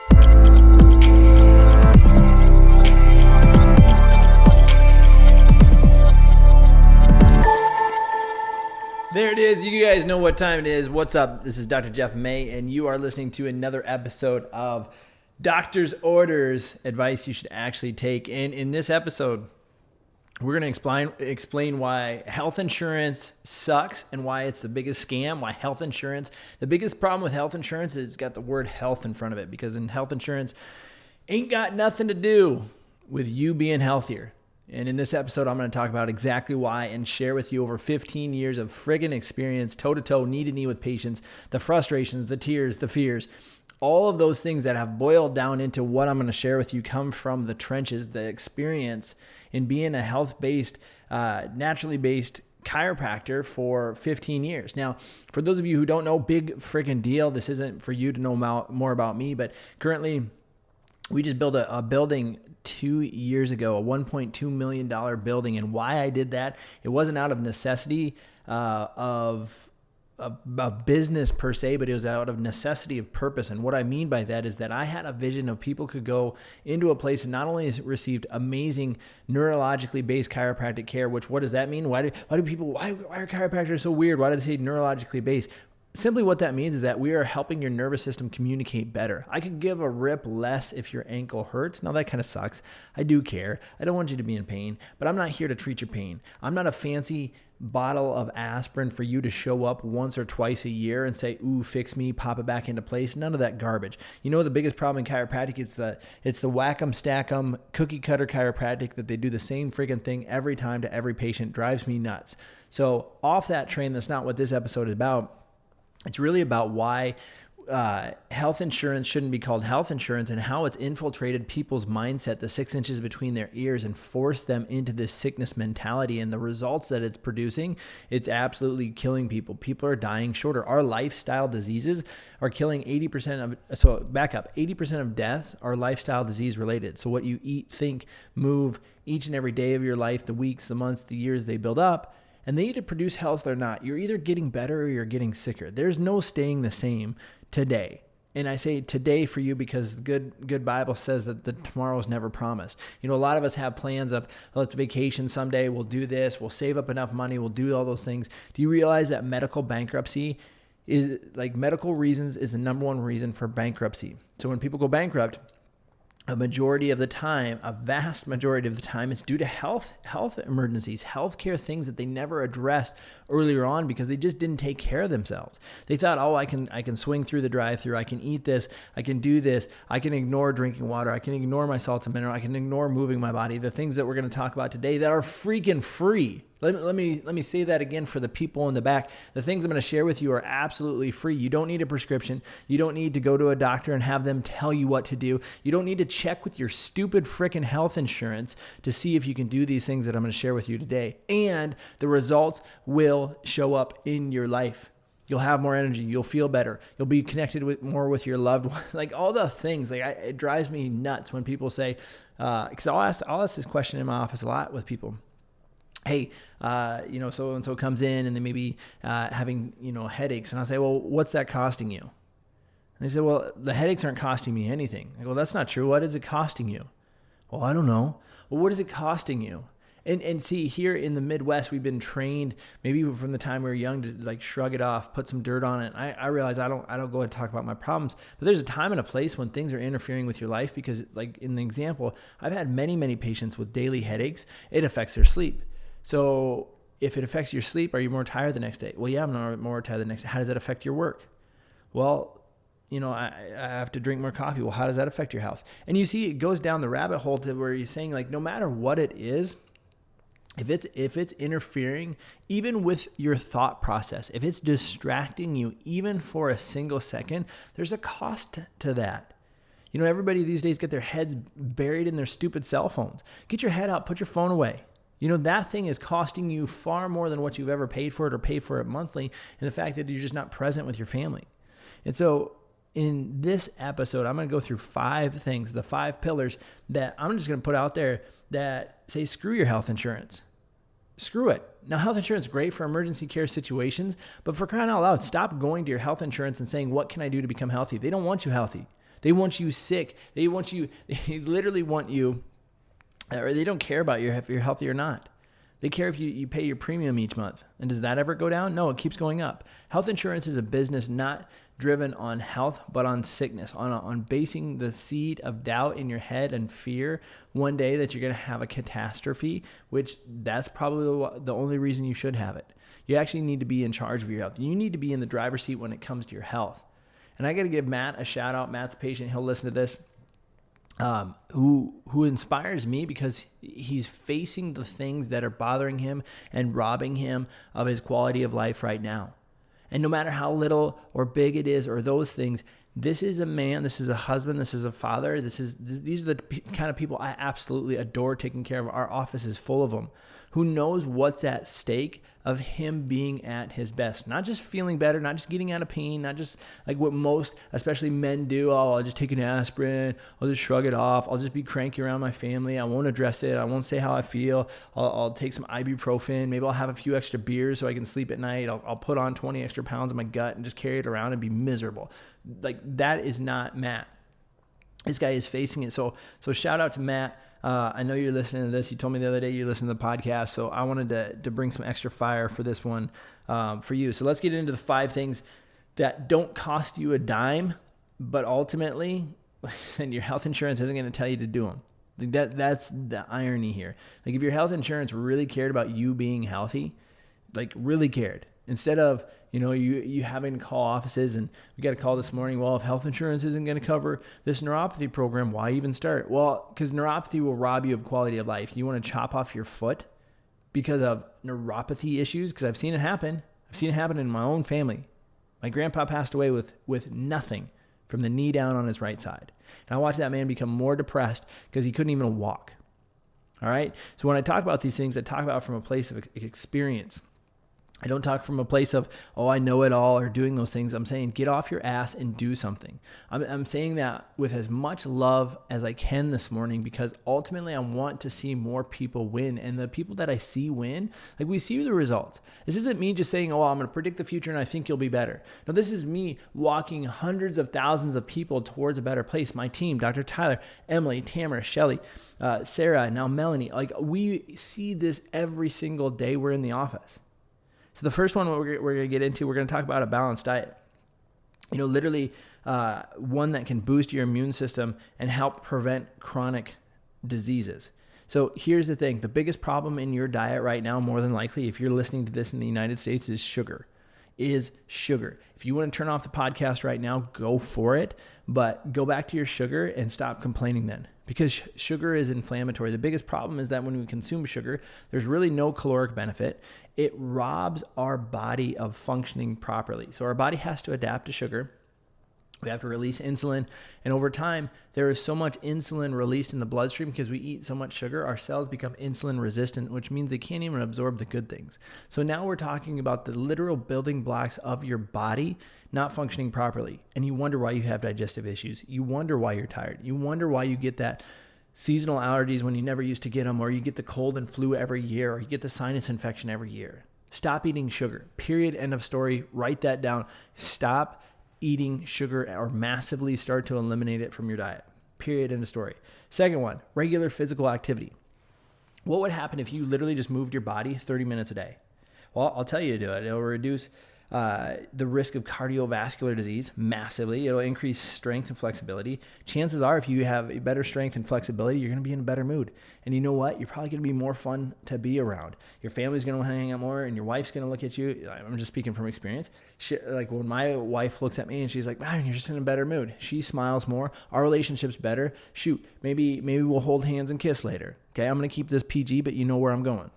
There it is. You guys know what time it is. What's up? This is Dr. Jeff May, and you are listening to another episode of Doctor's Orders, advice you should actually take. And in this episode, we're going to explain why health insurance sucks and why it's the biggest scam, why health insurance, the biggest problem with health insurance is it's got the word health in front of it, because in health insurance ain't got nothing to do with you being healthier. And in this episode, I'm going to talk about exactly why and share with you over 15 years of friggin' experience, toe-to-toe, knee-to-knee with patients, the frustrations, the tears, the fears, all of those things that have boiled down into what I'm going to share with you come from the trenches, the experience in being a health-based, naturally based chiropractor for 15 years. Now, for those of you who don't know, big friggin' deal. This isn't for you to know more about me, but currently we just built a building 2 years ago, a $1.2 million building. And why I did that, it wasn't out of necessity of a business per se, but it was out of necessity of purpose. And what I mean by that is that I had a vision of people could go into a place and not only received amazing neurologically based chiropractic care, which what does that mean? Why are chiropractors so weird? Why do they say neurologically based? Simply what that means is that we are helping your nervous system communicate better. I could give a rip less if your ankle hurts. Now that kind of sucks. I do care. I don't want you to be in pain, but I'm not here to treat your pain. I'm not a fancy bottle of aspirin for you to show up once or twice a year and say, ooh, fix me, pop it back into place. None of that garbage. You know the biggest problem in chiropractic, it's the whack 'em, stack 'em, cookie cutter chiropractic that they do the same friggin' thing every time to every patient. Drives me nuts. So off that train, that's not what this episode is about. It's really about why health insurance shouldn't be called health insurance and how it's infiltrated people's mindset, the 6 inches between their ears, and forced them into this sickness mentality. And the results that it's producing, it's absolutely killing people. People are dying shorter. Our lifestyle diseases are killing 80% of, so back up, 80% of deaths are lifestyle disease related. So what you eat, think, move each and every day of your life, the weeks, the months, the years, they build up. And they either produce health or not. You're either getting better or you're getting sicker. There's no staying the same today. And I say today for you because good Bible says that the tomorrow is never promised. You know, a lot of us have plans of, let's vacation someday. We'll do this. We'll save up enough money. We'll do all those things. Do you realize that medical bankruptcy is medical reasons is the number one reason for bankruptcy? So when people go bankrupt, a vast majority of the time, it's due to health emergencies, healthcare things that they never addressed earlier on because they just didn't take care of themselves. They thought, oh, I can swing through the drive-through, I can eat this, I can do this, I can ignore drinking water, I can ignore my salts and mineral, I can ignore moving my body. The things that we're going to talk about today that are freaking free. Let me say that again for the people in the back. The things I'm going to share with you are absolutely free. You don't need a prescription. You don't need to go to a doctor and have them tell you what to do. You don't need to check with your stupid freaking health insurance to see if you can do these things that I'm going to share with you today. And the results will show up in your life. You'll have more energy. You'll feel better. You'll be connected more with your loved one. Like all the things. It drives me nuts when people say, because I'll ask this question in my office a lot with people. Hey, so-and-so comes in and they may be having, headaches. And I'll say, well, what's that costing you? And they say, well, the headaches aren't costing me anything. I go, that's not true. What is it costing you? Well, I don't know. Well, what is it costing you? And see, here in the Midwest, we've been trained maybe from the time we were young to shrug it off, put some dirt on it. I realize I don't go and talk about my problems, but there's a time and a place when things are interfering with your life because in the example, I've had many, many patients with daily headaches. It affects their sleep. So if it affects your sleep, are you more tired the next day? Well, yeah, I'm more tired the next day. How does that affect your work? Well, I have to drink more coffee. Well, how does that affect your health? And you see, it goes down the rabbit hole to where you're saying no matter what it is, if it's interfering even with your thought process, if it's distracting you even for a single second, there's a cost to that. Everybody these days get their heads buried in their stupid cell phones. Get your head out, put your phone away. That thing is costing you far more than what you've ever paid for it or pay for it monthly, and the fact that you're just not present with your family. And so in this episode, I'm going to go through 5 things, the 5 pillars that I'm just going to put out there that say, screw your health insurance. Screw it. Now, health insurance is great for emergency care situations, but for crying out loud, stop going to your health insurance and saying, what can I do to become healthy? They don't want you healthy. They want you sick. They literally want you, or they don't care about if you're healthy or not. They care if you pay your premium each month. And does that ever go down? No, it keeps going up. Health insurance is a business not driven on health, but on sickness, on basing the seed of doubt in your head and fear one day that you're going to have a catastrophe, which that's probably the only reason you should have it. You actually need to be in charge of your health. You need to be in the driver's seat when it comes to your health. And I got to give Matt a shout out. Matt's a patient. He'll listen to this. Who inspires me because he's facing the things that are bothering him and robbing him of his quality of life right now. And no matter how little or big it is or those things, this is a man, this is a husband, this is a father, these are the kind of people I absolutely adore taking care of. Our office is full of them. Who knows what's at stake of him being at his best. Not just feeling better, not just getting out of pain, not just like what most, especially men do. Oh, I'll just take an aspirin. I'll just shrug it off. I'll just be cranky around my family. I won't address it. I won't say how I feel. I'll take some ibuprofen. Maybe I'll have a few extra beers so I can sleep at night. I'll put on 20 extra pounds in my gut and just carry it around and be miserable. Like that is not Matt. This guy is facing it. So shout out to Matt. I know you're listening to this. You told me the other day you listened to the podcast, so I wanted to bring some extra fire for this one for you. So let's get into the 5 things that don't cost you a dime, but ultimately, and your health insurance isn't going to tell you to do them. That's the irony here. Like if your health insurance really cared about you being healthy, like really cared, instead of you having to call offices and we got a call this morning, well, if health insurance isn't going to cover this neuropathy program, why even start? Well, because neuropathy will rob you of quality of life. You want to chop off your foot because of neuropathy issues? Because I've seen it happen. I've seen it happen in my own family. My grandpa passed away with nothing from the knee down on his right side. And I watched that man become more depressed because he couldn't even walk. All right? So when I talk about these things, I talk about from a place of experience. I don't talk from a place of, oh, I know it all or doing those things. I'm saying get off your ass and do something. I'm saying that with as much love as I can this morning because ultimately I want to see more people win. And the people that I see win, like we see the results. This isn't me just saying, oh, I'm going to predict the future and I think you'll be better. No, this is me walking hundreds of thousands of people towards a better place. My team, Dr. Tyler, Emily, Tamara, Shelly, Sarah, now Melanie. Like we see this every single day we're in the office. So the first one we're going to get into, we're going to talk about a balanced diet. Literally one that can boost your immune system and help prevent chronic diseases. So here's the thing. The biggest problem in your diet right now, more than likely, if you're listening to this in the United States, is sugar. If you want to turn off the podcast right now, go for it. But go back to your sugar and stop complaining then. Because sugar is inflammatory. The biggest problem is that when we consume sugar, there's really no caloric benefit. It robs our body of functioning properly. So our body has to adapt to sugar. We have to release insulin. And over time, there is so much insulin released in the bloodstream because we eat so much sugar, our cells become insulin resistant, which means they can't even absorb the good things. So now we're talking about the literal building blocks of your body not functioning properly. And you wonder why you have digestive issues. You wonder why you're tired. You wonder why you get that seasonal allergies when you never used to get them, or you get the cold and flu every year, or you get the sinus infection every year. Stop eating sugar. Period. End of story. Write that down. Stop eating sugar or massively start to eliminate it from your diet. Period. End of story. Second one, regular physical activity. What would happen if you literally just moved your body 30 minutes a day? Well, I'll tell you to do it. It'll reduce the risk of cardiovascular disease massively. It'll increase strength and flexibility. Chances are if you have a better strength and flexibility, you're going to be in a better mood. And you know what? You're probably going to be more fun to be around. Your family's going to want to hang out more and your wife's going to look at you. I'm just speaking from experience. Like when my wife looks at me and she's like, man, you're just in a better mood. She smiles more. Our relationship's better. Shoot, maybe we'll hold hands and kiss later. Okay, I'm going to keep this PG, but you know where I'm going.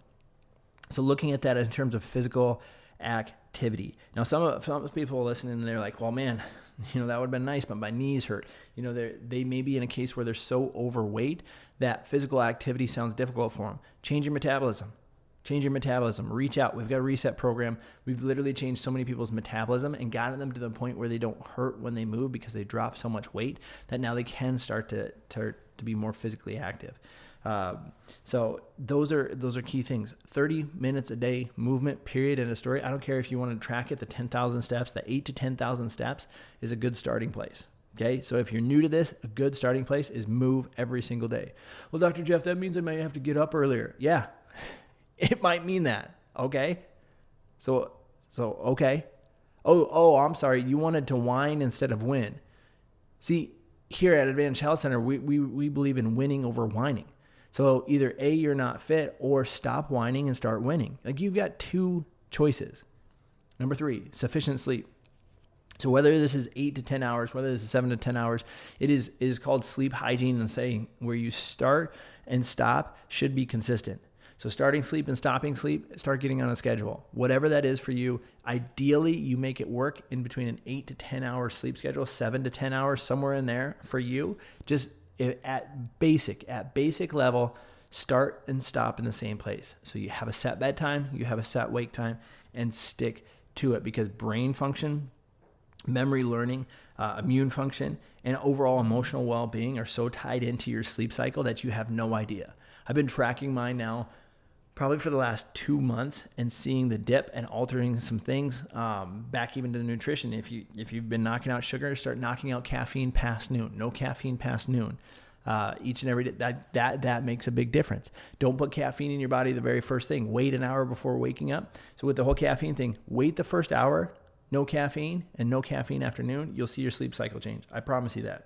So looking at that in terms of physical activity. Now, some people listening and they're like, well, man, that would have been nice, but my knees hurt. They may be in a case where they're so overweight that physical activity sounds difficult for them. Change your metabolism. Reach out. We've got a reset program. We've literally changed so many people's metabolism and gotten them to the point where they don't hurt when they move because they drop so much weight that now they can start to be more physically active. So those are key things. 30 minutes a day movement, period, end of story. I don't care if you want to track it, the 10,000 steps, the 8 to 10,000 steps is a good starting place. Okay, so if you're new to this, a good starting place is move every single day. Well, Dr. Jeff, that means I might have to get up earlier. Yeah, it might mean that. Okay, so okay. Oh, I'm sorry. You wanted to whine instead of win. See, here at Advantage Health Center, we believe in winning over whining. So either A, you're not fit, or stop whining and start winning. Like, you've got two choices. Number 3, sufficient sleep. So whether this is 8 to 10 hours, whether this is 7 to 10 hours, it is called sleep hygiene, and saying where you start and stop should be consistent. So starting sleep and stopping sleep, start getting on a schedule. Whatever that is for you, ideally you make it work in between an 8 to 10 hour sleep schedule, 7 to 10 hours, somewhere in there for you. Just at basic level, start and stop in the same place. So you have a set bedtime, you have a set wake time, and stick to it, because brain function, memory learning, immune function, and overall emotional well-being are so tied into your sleep cycle that you have no idea. I've been tracking mine now probably for the last 2 months and seeing the dip and altering some things back even to the nutrition. If you've been knocking out sugar, start knocking out caffeine past noon. No caffeine past noon. Each and every day, that makes a big difference. Don't put caffeine in your body the very first thing. Wait an hour before waking up. So with the whole caffeine thing, wait the first hour, no caffeine, and no caffeine after noon. You'll see your sleep cycle change. I promise you that.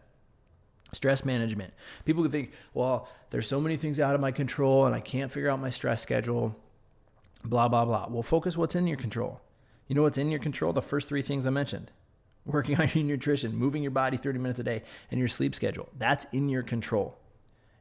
Stress management. People could think, well, there's so many things out of my control and I can't figure out my stress schedule, blah, blah, blah. Well, focus what's in your control. You know what's in your control? The first 3 things I mentioned. Working on your nutrition, moving your body 30 minutes a day, and your sleep schedule. That's in your control.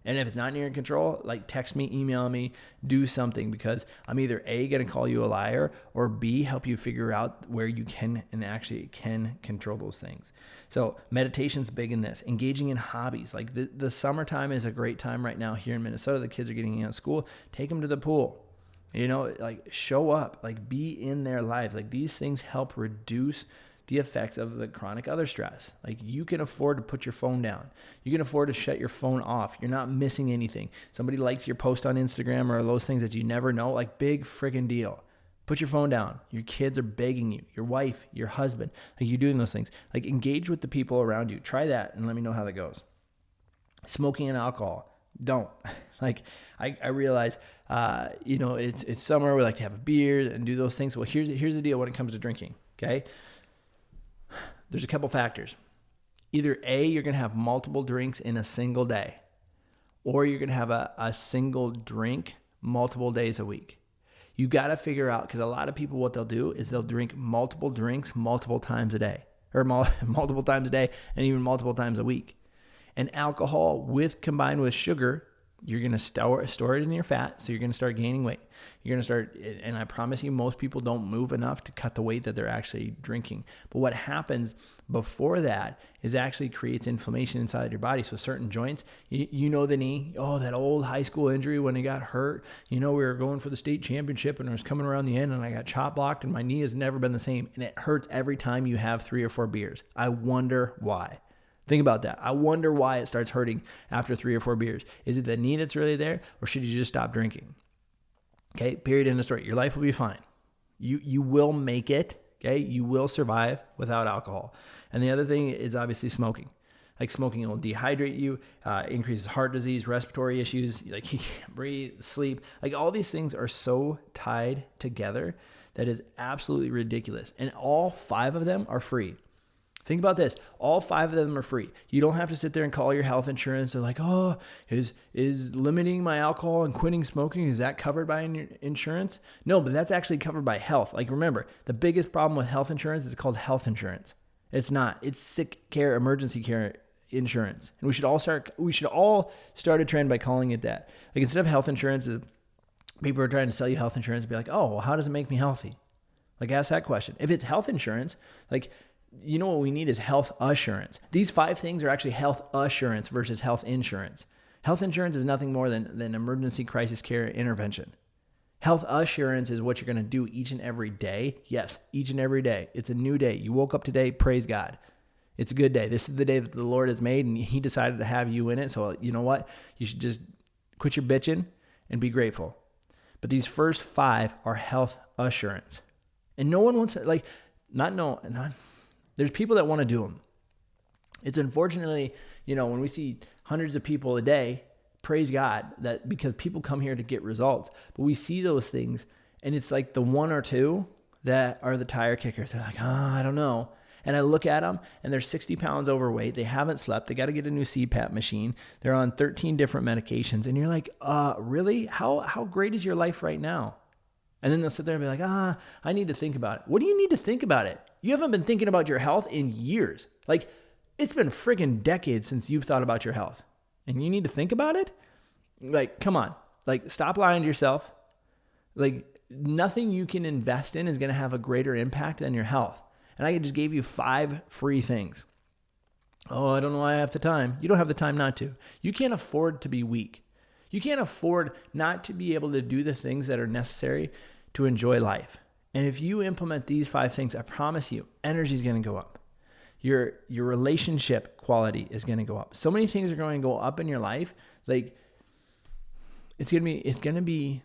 And if it's not in your control, like, text me, email me, do something, because I'm either A, going to call you a liar, or B, help you figure out where you can and actually can control those things. So meditation's big in this. Engaging in hobbies. Like, the summertime is a great time right now here in Minnesota. The kids are getting out of school. Take them to the pool. You know, like, show up, like, be in their lives. Like, these things help reduce the effects of the chronic other stress. Like, you can afford to put your phone down. You can afford to shut your phone off. You're not missing anything. Somebody likes your post on Instagram or those things that you never know, like, big friggin' deal. Put your phone down. Your kids are begging you, your wife, your husband, like, you're doing those things. Like, engage with the people around you. Try that and let me know how that goes. Smoking and alcohol. Don't. Like, I realize, it's summer. We like to have a beer and do those things. Well, here's the deal when it comes to drinking, okay? There's a couple factors. Either A, you're going to have multiple drinks in a single day, or you're going to have a single drink multiple days a week. You got to figure out, because a lot of people, what they'll do is they'll drink multiple drinks multiple times a day, or multiple times a day, and even multiple times a week. And alcohol combined with sugar, you're going to store it in your fat, so you're going to start gaining weight. You're going to start, and I promise you, most people don't move enough to cut the weight that they're actually drinking. But what happens before that is actually creates inflammation inside your body. So certain joints, you know the knee, that old high school injury when it got hurt. We were going for the state championship and I was coming around the end and I got chop blocked and my knee has never been the same. And it hurts every time you have 3 or 4 beers. I wonder why. Think about that. I wonder why it starts hurting after 3 or 4 beers. Is it the need that's really there, or should you just stop drinking? Okay, period, end of story. Your life will be fine. You will make it, okay? You will survive without alcohol. And the other thing is obviously smoking. Like, smoking will dehydrate you, increases heart disease, respiratory issues, like you can't breathe, sleep. Like, all these things are so tied together that is absolutely ridiculous. And all 5 of them are free. Think about this. All 5 of them are free. You don't have to sit there and call your health insurance. They're like, is limiting my alcohol and quitting smoking, is that covered by insurance? No, but that's actually covered by health. Like, remember, the biggest problem with health insurance is called health insurance. It's not. It's sick care, emergency care insurance. And we should all start a trend by calling it that. Like, instead of health insurance, people are trying to sell you health insurance and be like, well, how does it make me healthy? Like, ask that question. If it's health insurance, like, you know what we need is health assurance. These 5 things are actually health assurance versus health insurance. Health insurance is nothing more than emergency crisis care intervention. Health assurance is what you're going to do each and every day. Yes, each and every day. It's a new day. You woke up today, praise God. It's a good day. This is the day that the Lord has made, and He decided to have you in it. So you know what? You should just quit your bitching and be grateful. But these first 5 are health assurance. And no one wants to, there's people that want to do them. It's unfortunately, when we see hundreds of people a day, praise God that because people come here to get results, but we see those things and it's like the one or two that are the tire kickers. They're like, I don't know. And I look at them and they're 60 pounds overweight. They haven't slept. They got to get a new CPAP machine. They're on 13 different medications. And you're like, really? How great is your life right now? And then they'll sit there and be like, I need to think about it. What do you need to think about it? You haven't been thinking about your health in years. Like, it's been friggin' decades since you've thought about your health. And you need to think about it? Like, come on. Like, stop lying to yourself. Like, nothing you can invest in is going to have a greater impact than your health. And I just gave you 5 free things. I don't know why I have the time. You don't have the time not to. You can't afford to be weak. You can't afford not to be able to do the things that are necessary to enjoy life. And if you implement these 5 things, I promise you, energy is going to go up. Your relationship quality is going to go up. So many things are going to go up in your life. Like, it's going to be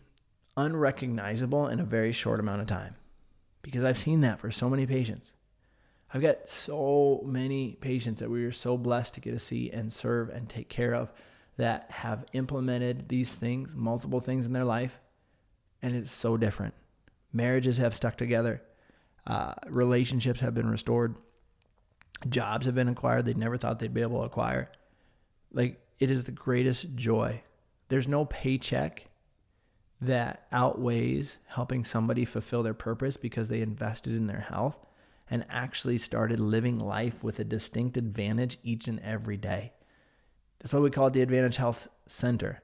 unrecognizable in a very short amount of time, because I've seen that for so many patients. I've got so many patients that we are so blessed to get to see and serve and take care of that have implemented these things, multiple things in their life, and it's so different. Marriages have stuck together. Relationships have been restored. Jobs have been acquired they never thought they'd be able to acquire. Like, it is the greatest joy. There's no paycheck that outweighs helping somebody fulfill their purpose because they invested in their health and actually started living life with a distinct advantage each and every day. That's why we call it the Advantage Health Center.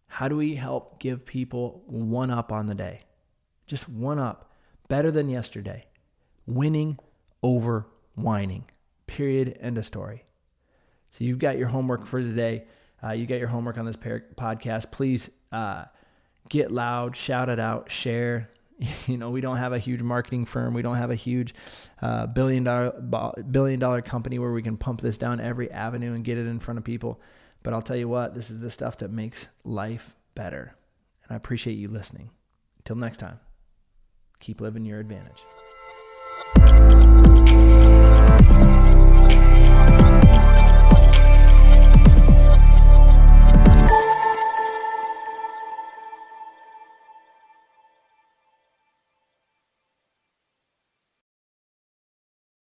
How do we help give people one up on the day? Just one up, better than yesterday. Winning over whining. Period. End of story. So you've got your homework for today. You got your homework on this podcast. Please get loud, shout it out, share. We don't have a huge marketing firm. We don't have a huge billion dollar company where we can pump this down every avenue and get it in front of people. But I'll tell you what, this is the stuff that makes life better. And I appreciate you listening. Until next time, keep living your advantage.